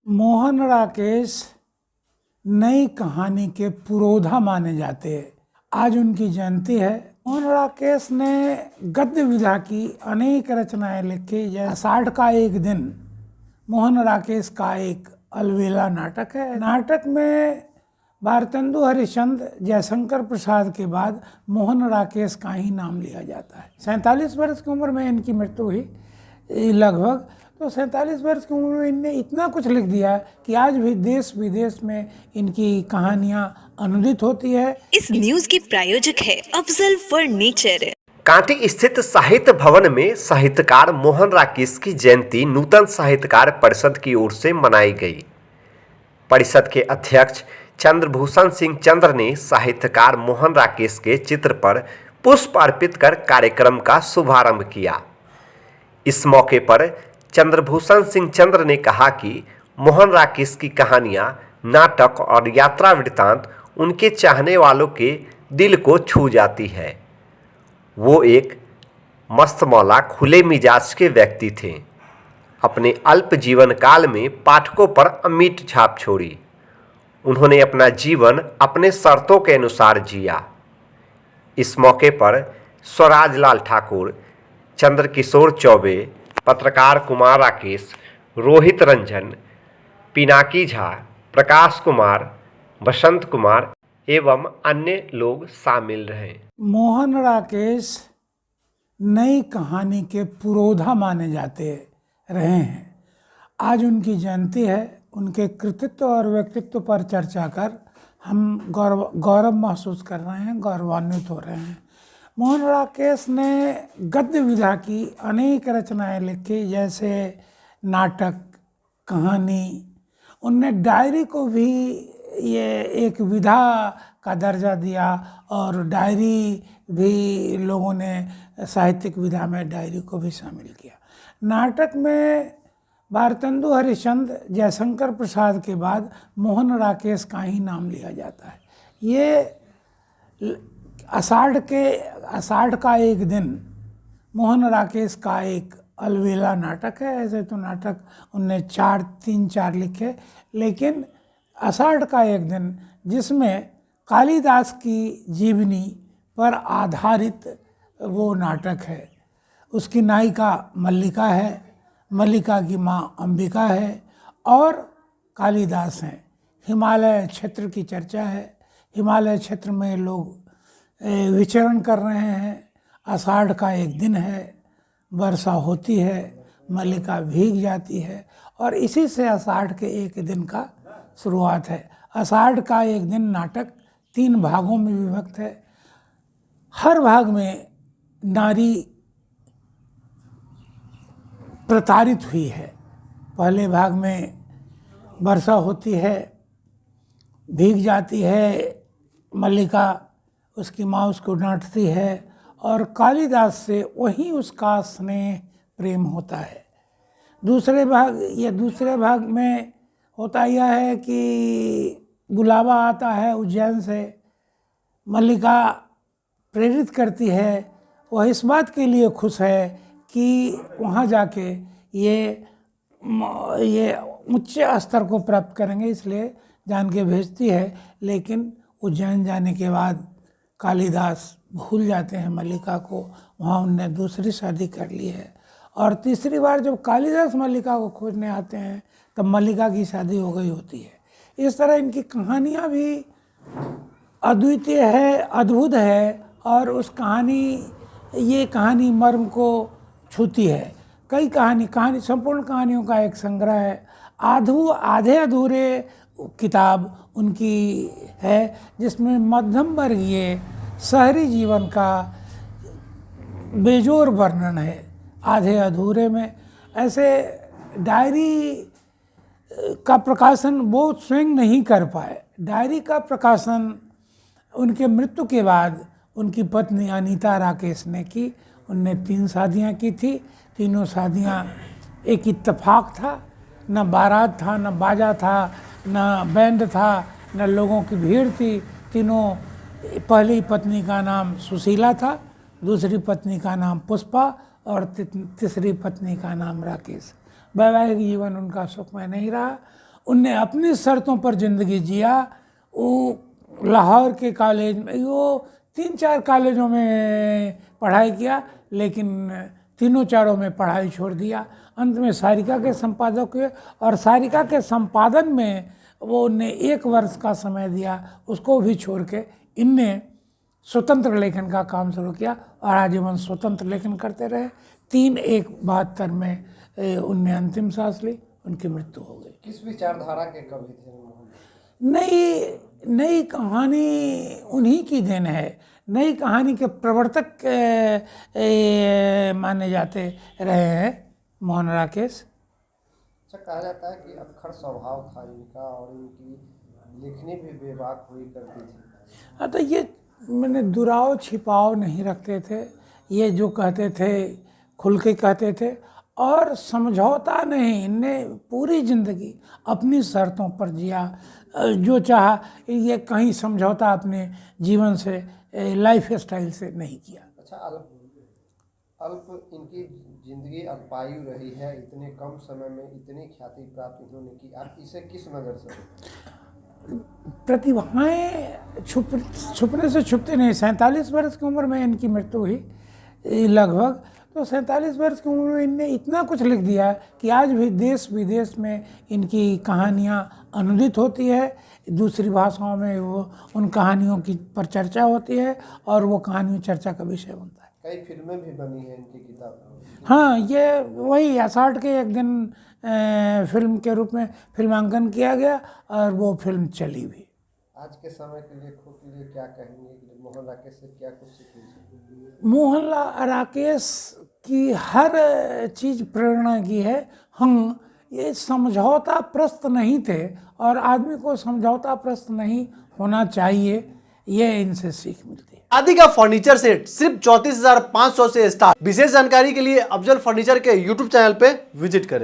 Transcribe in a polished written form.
मोहन राकेश नई कहानी के पुरोधा माने जाते हैं। आज उनकी जयंती है। मोहन राकेश ने गद्य विधा की अनेक रचनाएं लिखी। जैसे आषाढ़ का एक दिन मोहन राकेश का एक अलवेला नाटक है। नाटक में भारतेंदु हरिश्चंद्र, जयशंकर प्रसाद के बाद मोहन राकेश का ही नाम लिया जाता है। 47 वर्ष की उम्र में इनकी मृत्यु हुई लगभग। तो 47 वर्ष की उम्र में इनने इतना कुछ लिख दिया कि आज भी देश विदेश में इनकी कहानियां अनुदित होती है। इस न्यूज के प्रायोजक है अफजल फर्नीचर। कांटी स्थित साहित्य भवन में साहित्यकार मोहन राकेश की जयंती नूतन साहित्यकार परिषद की ओर से मनाई गई। परिषद के अध्यक्ष चंद्रभूषण सिंह चंद्र ने साहित्यकार मोहन राकेश के चित्र पर पुष्प अर्पित कर कार्यक्रम का शुभारंभ किया। इस मौके पर चंद्रभूषण सिंह चंद्र ने कहा कि मोहन राकेश की कहानियां, नाटक और यात्रा वृत्तांत उनके चाहने वालों के दिल को छू जाती है। वो एक मस्तमौला, खुले मिजाज के व्यक्ति थे। अपने अल्प जीवन काल में पाठकों पर अमिट छाप छोड़ी। उन्होंने अपना जीवन अपने शर्तों के अनुसार जिया। इस मौके पर स्वराज लाल ठाकुर, चंद्रकिशोर चौबे, पत्रकार कुमार राकेश, रोहित रंजन, पिनाकी झा, प्रकाश कुमार, बसंत कुमार एवं अन्य लोग शामिल रहे। मोहन राकेश नई कहानी के पुरोधा माने जाते रहे हैं। आज उनकी जयंती है। उनके कृतित्व और व्यक्तित्व पर चर्चा कर हम गौरव महसूस कर रहे हैं, गौरवान्वित हो रहे हैं। मोहन राकेश ने गद्य विधा की अनेक रचनाएं लिखी। जैसे नाटक, कहानी। उनने डायरी को भी ये एक विधा का दर्जा दिया और डायरी भी लोगों ने साहित्यिक विधा में डायरी को भी शामिल किया। नाटक में भारतेंदु हरिश्चंद्र, जयशंकर प्रसाद के बाद मोहन राकेश का ही नाम लिया जाता है। ये आषाढ़ का एक दिन मोहन राकेश का एक अलवेला नाटक है। ऐसे तो नाटक उनने 4 लिखे, लेकिन आषाढ़ का एक दिन जिसमें कालिदास की जीवनी पर आधारित वो नाटक है। उसकी नायिका मल्लिका है, मल्लिका की माँ अंबिका है और कालिदास हैं। हिमालय क्षेत्र की चर्चा है। हिमालय क्षेत्र में लोग विचरण कर रहे हैं। आषाढ़ का एक दिन है, वर्षा होती है, मल्लिका भीग जाती है और इसी से आषाढ़ के एक दिन का शुरुआत है। आषाढ़ का एक दिन नाटक 3 भागों में विभक्त है। हर भाग में नारी प्रताड़ित हुई है। पहले भाग में वर्षा होती है, भीग जाती है मल्लिका, उसकी माँ उसको डांटती है और कालिदास से वही उसका स्नेह प्रेम होता है। दूसरे भाग में होता यह है कि बुलावा आता है उज्जैन से। मल्लिका प्रेरित करती है, वह इस बात के लिए खुश है कि वहाँ जाके ये उच्च स्तर को प्राप्त करेंगे, इसलिए जान के भेजती है। लेकिन उज्जैन जाने के बाद कालिदास भूल जाते हैं मल्लिका को। वहाँ उनने दूसरी शादी कर ली है और तीसरी बार जब कालिदास मल्लिका को खोजने आते हैं तब मल्लिका की शादी हो गई होती है। इस तरह इनकी कहानियाँ भी अद्वितीय है, अद्भुत है और ये कहानी मर्म को छूती है। कई कहानी संपूर्ण कहानियों का एक संग्रह है। आधे अधूरे किताब उनकी है जिसमें मध्यम वर्गीय शहरी जीवन का बेजोर वर्णन है। आधे अधूरे में ऐसे डायरी का प्रकाशन वो स्वयं नहीं कर पाए। डायरी का प्रकाशन उनके मृत्यु के बाद उनकी पत्नी अनीता राकेश ने की। उनने 3 शादियाँ की थी। तीनों शादियाँ एक इत्तेफाक था। न बारात था, न बाजा था, न बैंड था, न लोगों की भीड़ थी। तीनों, पहली पत्नी का नाम सुशीला था, दूसरी पत्नी का नाम पुष्पा और तीसरी पत्नी का नाम राकेश। वैवाहिक जीवन उनका सुखमय नहीं रहा। उनने अपनी शर्तों पर ज़िंदगी जिया। वो लाहौर के कॉलेज में, वो 3-4 कॉलेजों में पढ़ाई किया, लेकिन तीनों चारों में पढ़ाई छोड़ दिया। अंत में सारिका के संपादक हुए, और सारिका के संपादन में वो उनने 1 वर्ष का समय दिया, उसको भी छोड़ के इनने स्वतंत्र लेखन का काम शुरू किया और आजीवन स्वतंत्र लेखन करते रहे। 3/1/72 में उनने अंतिम सांस ली, उनकी मृत्यु हो गई। किस विचारधारा के कवि थे मोहन? नई कहानी उन्हीं की देन है। नई कहानी के प्रवर्तक माने जाते रहे हैं मोहन राकेश। अच्छा, कहा जाता है कि अक्खर स्वभाव था इनका और इनकी लेखनी भी बेबाक हुई करती थी। हाँ, तो ये मैंने दुराव छिपाव नहीं रखते थे, ये जो कहते थे खुल के कहते थे, और समझौता नहीं। इनने पूरी ज़िंदगी अपनी शर्तों पर जिया, जो चाहा। ये कहीं समझौता अपने जीवन से, लाइफ स्टाइल से नहीं किया। अच्छा, अल्प इनकी जिंदगी अल्पायु रही है, इतने कम समय में इतनी ख्याति प्राप्त इन्होंने की, आप इसे किस नज़र से? प्रतिभाएं छुपने से छुपते नहीं। 47 वर्ष की उम्र में इनकी मृत्यु हुई लगभग। तो 47 वर्ष की उम्र में इनने इतना कुछ लिख दिया कि आज भी देश विदेश में इनकी कहानियाँ अनुदित होती है। दूसरी भाषाओं में वो उन कहानियों की पर चर्चा होती है, और वो कहानियों चर्चा का विषय बनता है। कई फिल्में भी बनी हैं इनकी किताब। हाँ, ये वही आषाढ़ के एक दिन फिल्म के रूप में फिल्मांकन किया गया, और वो फिल्म चली भी। आज के समय के लेखकों के लिए क्या कहेंगे कि मोहन राकेश से क्या कुछ सीखेंगे? मोहन राकेश की हर चीज़ प्रेरणा की है। हम ये समझौता प्रस्त नहीं थे, और आदमी को समझौता प्रस्त नहीं होना चाहिए, ये इनसे सीख मिलती है। शादी का फर्नीचर सेट सिर्फ 34,500 से स्टार्ट। विशेष जानकारी के लिए अफजल फर्नीचर के YouTube चैनल पे विजिट करें।